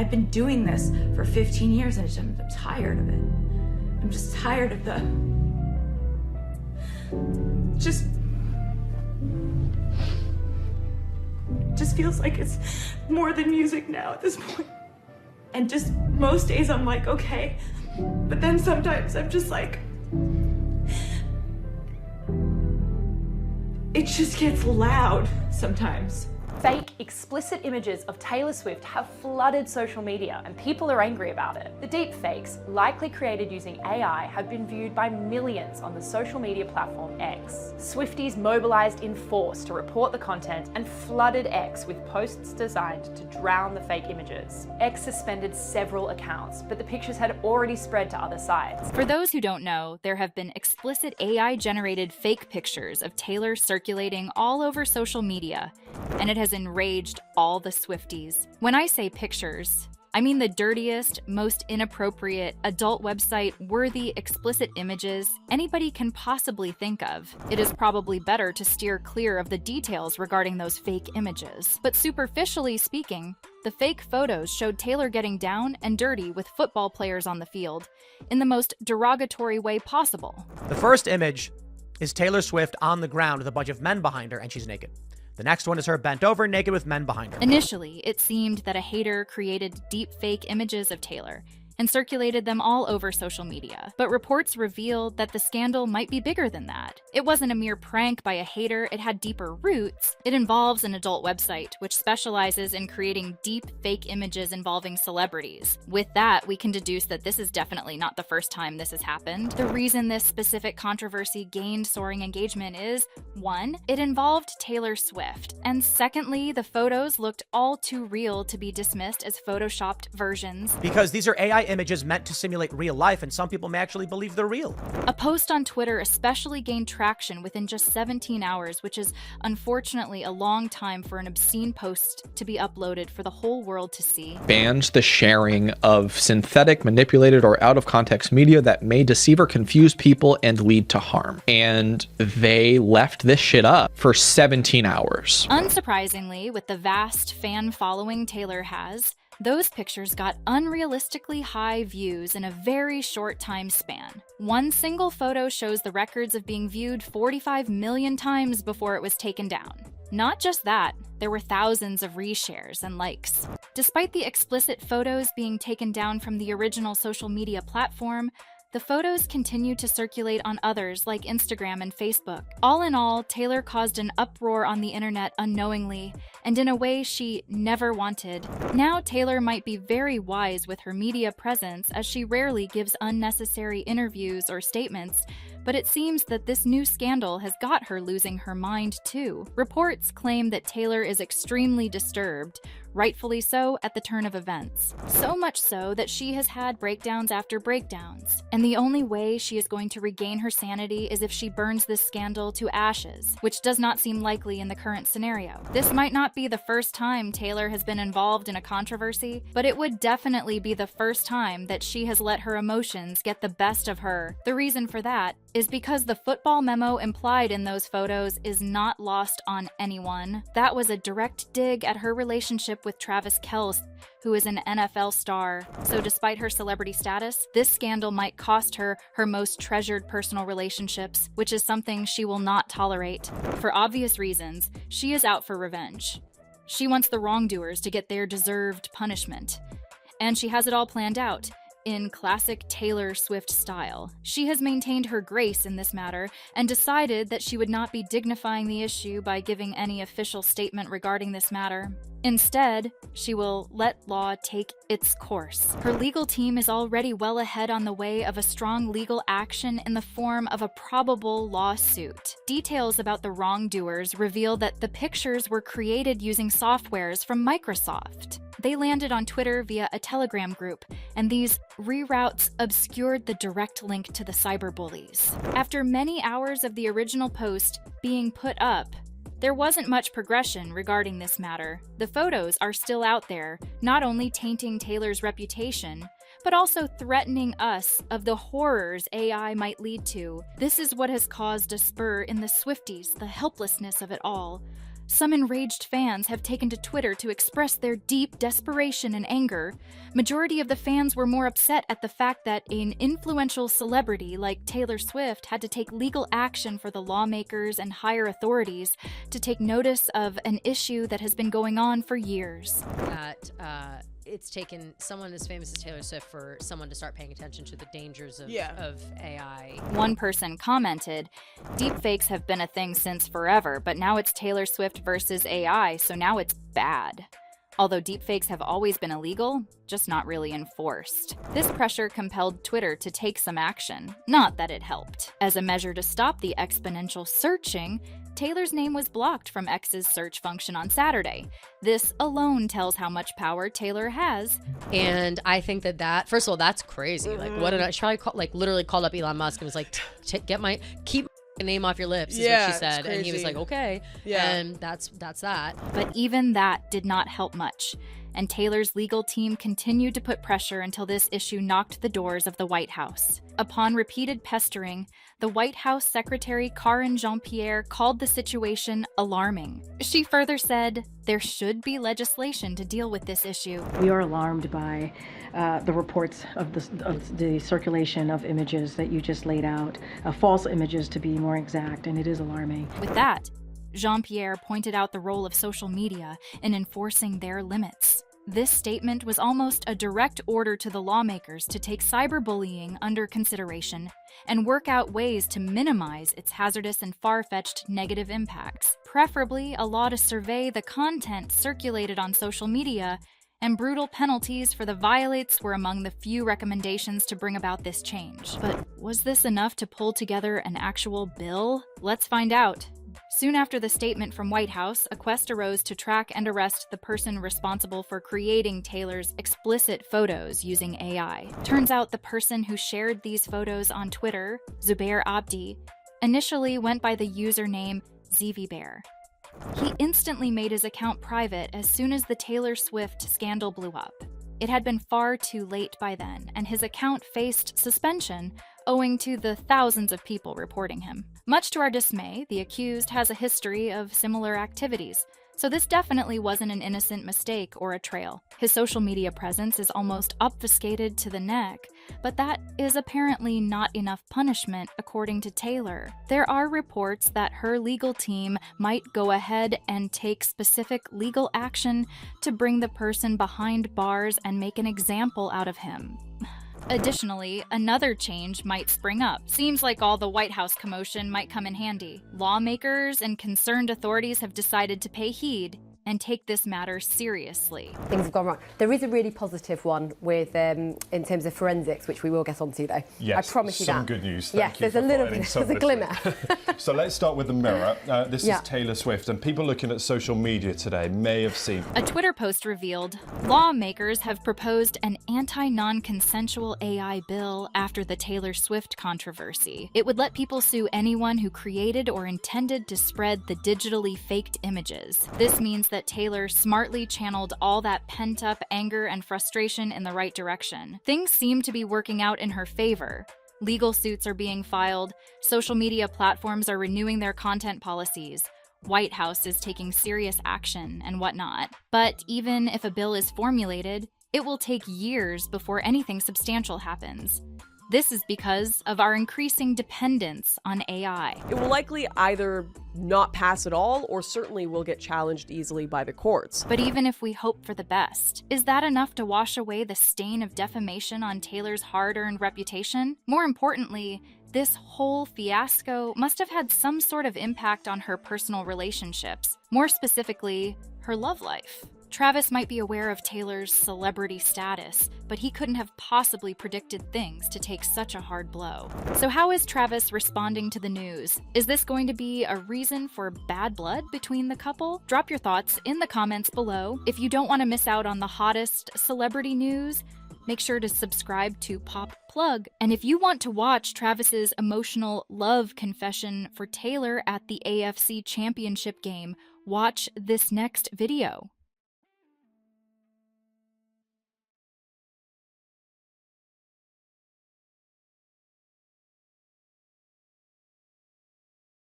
I've been doing this for 15 years and I'm tired of it. I'm just tired of the... Just feels like it's more than music now at this point. And just most days I'm like, okay. But then sometimes I'm just like... It just gets loud sometimes. Fake, explicit images of Taylor Swift have flooded social media and people are angry about it. The deepfakes, likely created using AI, have been viewed by millions on the social media platform X. Swifties mobilized in force to report the content and flooded X with posts designed to drown the fake images. X suspended several accounts, but the pictures had already spread to other sites. For those who don't know, there have been explicit AI-generated fake pictures of Taylor circulating all over social media, and it has enraged all the Swifties. When I say pictures, I mean the dirtiest, most inappropriate, adult website-worthy explicit images anybody can possibly think of. It is probably better to steer clear of the details regarding those fake images. But superficially speaking, the fake photos showed Taylor getting down and dirty with football players on the field in the most derogatory way possible. The first image is Taylor Swift on the ground with a bunch of men behind her, and she's naked. The next one is her bent over, naked with men behind her. Initially, it seemed that a hater created deep fake images of Taylor and circulated them all over social media. But reports revealed that the scandal might be bigger than that. It wasn't a mere prank by a hater, it had deeper roots. It involves an adult website, which specializes in creating deep fake images involving celebrities. With that, we can deduce that this is definitely not the first time this has happened. The reason this specific controversy gained soaring engagement is, 1, it involved Taylor Swift, and secondly, the photos looked all too real to be dismissed as photoshopped versions. Because these are AI images meant to simulate real life, and some people may actually believe they're real. A post on Twitter especially gained traction within just 17 hours, which is unfortunately a long time for an obscene post to be uploaded for the whole world to see. Bans the sharing of synthetic, manipulated, or out-of-context media that may deceive or confuse people and lead to harm. And they left this shit up for 17 hours. Unsurprisingly, with the vast fan following Taylor has, those pictures got unrealistically high views in a very short time span. One single photo shows the records of being viewed 45 million times before it was taken down. Not just that, there were thousands of reshares and likes. Despite the explicit photos being taken down from the original social media platform, the photos continue to circulate on others like Instagram and Facebook. All in all, Taylor caused an uproar on the internet unknowingly, and in a way she never wanted. Now Taylor might be very wise with her media presence, as she rarely gives unnecessary interviews or statements, but it seems that this new scandal has got her losing her mind too. Reports claim that Taylor is extremely disturbed, rightfully so, at the turn of events. So much so that she has had breakdowns after breakdowns. And the only way she is going to regain her sanity is if she burns this scandal to ashes, which does not seem likely in the current scenario. This might not be the first time Taylor has been involved in a controversy, but it would definitely be the first time that she has let her emotions get the best of her. The reason for that is because the football memo implied in those photos is not lost on anyone. That was a direct dig at her relationship with Travis Kelce, who is an NFL star. So despite her celebrity status, this scandal might cost her her most treasured personal relationships, which is something she will not tolerate. For obvious reasons, she is out for revenge. She wants the wrongdoers to get their deserved punishment. And she has it all planned out, in classic Taylor Swift style. She has maintained her grace in this matter and decided that she would not be dignifying the issue by giving any official statement regarding this matter. Instead, she will let law take its course. Her legal team is already well ahead on the way of a strong legal action in the form of a probable lawsuit. Details about the wrongdoers reveal that the pictures were created using softwares from Microsoft. They landed on Twitter via a Telegram group, and these reroutes obscured the direct link to the cyberbullies. After many hours of the original post being put up, there wasn't much progression regarding this matter. The photos are still out there, not only tainting Taylor's reputation, but also threatening us of the horrors AI might lead to. This is what has caused a spur in the Swifties, the helplessness of it all. some enraged fans have taken to Twitter to express their deep desperation and anger. Majority of the fans were more upset at the fact that an influential celebrity like Taylor Swift had to take legal action for the lawmakers and higher authorities to take notice of an issue that has been going on for years. That it's taken someone as famous as Taylor Swift for someone to start paying attention to the dangers of AI. One person commented, "Deepfakes have been a thing since forever, but now it's Taylor Swift versus AI, so now it's bad." Although deepfakes have always been illegal, just not really enforced. This pressure compelled Twitter to take some action, not that it helped. As a measure to stop the exponential searching, Taylor's name was blocked from X's search function on Saturday. This alone tells how much power Taylor has. And I think that first of all, that's crazy. Like, what did she probably literally called up Elon Musk and was like, keep my name off your lips, is what she said. And he was like, okay. Yeah. And that's that. But even that did not help much. And Taylor's legal team continued to put pressure until this issue knocked the doors of the White House. Upon repeated pestering, the White House Secretary Karine Jean-Pierre called the situation alarming. She further said, there should be legislation to deal with this issue. We are alarmed by the reports of the circulation of images that you just laid out, false images to be more exact, and it is alarming. With that, Jean-Pierre pointed out the role of social media in enforcing their limits. This statement was almost a direct order to the lawmakers to take cyberbullying under consideration and work out ways to minimize its hazardous and far-fetched negative impacts. Preferably, a law to survey the content circulated on social media, and brutal penalties for the violates were among the few recommendations to bring about this change. But was this enough to pull together an actual bill? Let's find out. Soon after the statement from White House, a quest arose to track and arrest the person responsible for creating Taylor's explicit photos using AI. Turns out the person who shared these photos on Twitter, Zubair Abdi, initially went by the username ZVBear. He instantly made his account private as soon as the Taylor Swift scandal blew up. It had been far too late by then, and his account faced suspension owing to the thousands of people reporting him. Much to our dismay, the accused has a history of similar activities, so this definitely wasn't an innocent mistake or a trail. His social media presence is almost obfuscated to the neck, but that is apparently not enough punishment, according to Taylor. There are reports that her legal team might go ahead and take specific legal action to bring the person behind bars and make an example out of him. Additionally, another change might spring up. Seems like all the White House commotion might come in handy. Lawmakers and concerned authorities have decided to pay heed and take this matter seriously. Things have gone wrong. There is a really positive one with, in terms of forensics, which we will get onto though. Yes, I promise you that. some good news. Thank you there's a little bit, there's a glimmer. So let's start with the Mirror. This is Taylor Swift, and people looking at social media today may have seen. A Twitter post revealed, lawmakers have proposed an anti-non-consensual AI bill after the Taylor Swift controversy. It would let people sue anyone who created or intended to spread the digitally faked images. This means that Taylor smartly channeled all that pent-up anger and frustration in the right direction. Things seem to be working out in her favor. Legal suits are being filed, social media platforms are renewing their content policies, White House is taking serious action, and whatnot. But even if a bill is formulated, it will take years before anything substantial happens. This is because of our increasing dependence on AI. It will likely either not pass at all or certainly will get challenged easily by the courts. But even if we hope for the best, is that enough to wash away the stain of defamation on Taylor's hard-earned reputation? More importantly, this whole fiasco must have had some sort of impact on her personal relationships, more specifically, her love life. Travis might be aware of Taylor's celebrity status, but he couldn't have possibly predicted things to take such a hard blow. So how is Travis responding to the news? Is this going to be a reason for bad blood between the couple? Drop your thoughts in the comments below. If you don't want to miss out on the hottest celebrity news, make sure to subscribe to Popplug. And if you want to watch Travis's emotional love confession for Taylor at the AFC Championship game, watch this next video.